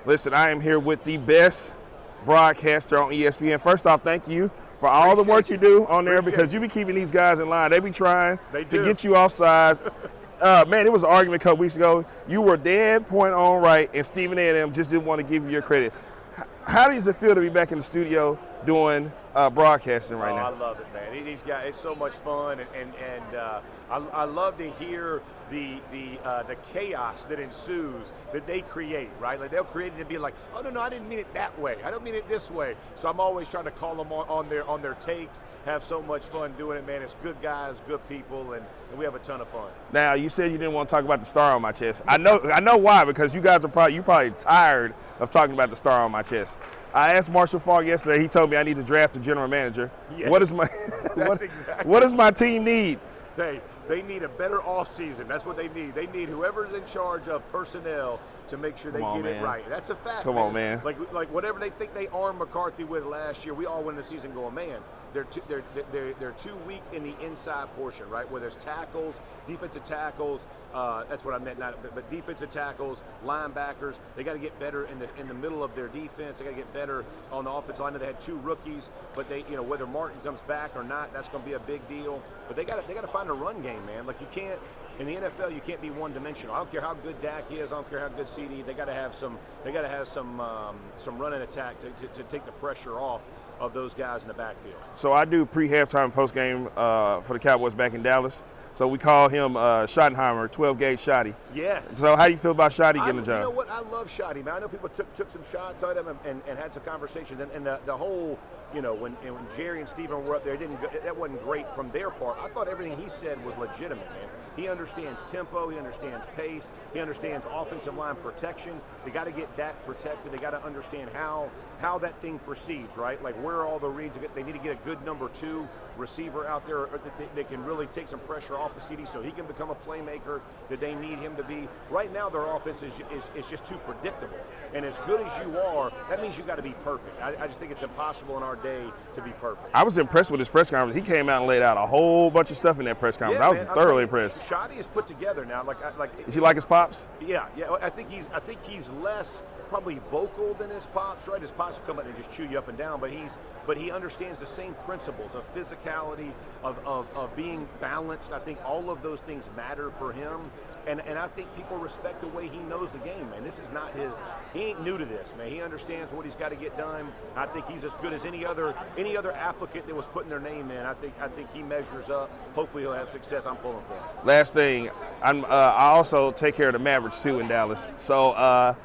Listen, I am here with the best broadcaster on ESPN. First off, thank you for all the work you do on there because you be keeping these guys in line. They be trying to get you off sides. Man, it was an argument a couple weeks ago. You were dead point on right, and Stephen A and them just didn't want to give you your credit. How does it feel to be back in the studio doing broadcasting right now? I love it, man. These guys, it's so much fun, and I love to hear the chaos that ensues that they create, right? Like they'll create it and be like, oh no, I didn't mean it that way. I don't mean it this way. So I'm always trying to call them on their takes. Have so much fun doing it, man. It's good guys, good people, and we have a ton of fun. Now, you said you didn't want to talk about the star on my chest. I know why, because you guys are probably tired of talking about the star on my chest. I asked Marshall Faulk yesterday. He told me I need to draft a general manager. Yes, what does my team need? They need a better offseason. That's what they need. They need whoever's in charge of personnel to make sure they get it right. That's a fact. Come on, man. Like whatever they think they armed McCarthy with last year, we all win the season going, man, they're too weak in the inside portion, right? Where there's tackles, defensive tackles. That's what I meant, but defensive tackles, linebackers. They got to get better in the middle of their defense. They got to get better on the offensive line. They had two rookies, but whether Martin comes back or not, that's going to be a big deal. But they got to find a run game, man. Like you can't. In the NFL, you can't be one-dimensional. I don't care how good Dak is. I don't care how good CD. They got to have some. They got to have some run and attack to take the pressure off of those guys in the backfield. So I do pre-halftime, post-game for the Cowboys back in Dallas. So we call him Schottenheimer, 12-gauge Shotty. Yes. So how do you feel about Shotty getting the job? You know what? I love Shotty, man. I know people took some shots at him and had some conversations. And the whole, when Jerry and Steven were up there, that wasn't great from their part. I thought everything he said was legitimate, man. He understands tempo. He understands pace. He understands offensive line protection. They got to get Dak protected. They got to understand how that thing proceeds, right? Like where are all the reads? They need to get a good number 2 receiver out there that can really take some pressure off the CD so he can become a playmaker that they need him to be. Right now their offense is just too predictable. And as good as you are, that means you got to be perfect. I just think it's impossible in our day to be perfect. I was impressed with his press conference. He came out and laid out a whole bunch of stuff in that press conference. Yeah, I was thoroughly impressed. Shotty is put together now. Is he like his pops? Yeah. I think he's less probably vocal than his pops, right? His pops will come up and just chew you up and down, but he understands the same principles of physicality, of being balanced. I think all of those things matter for him, and I think people respect the way he knows the game, man. This is not he ain't new to this, man. He understands what he's got to get done. I think he's as good as any other applicant that was putting their name in. I think he measures up. Hopefully he'll have success. I'm pulling for him. Last thing, I also take care of the Mavericks too in Dallas. So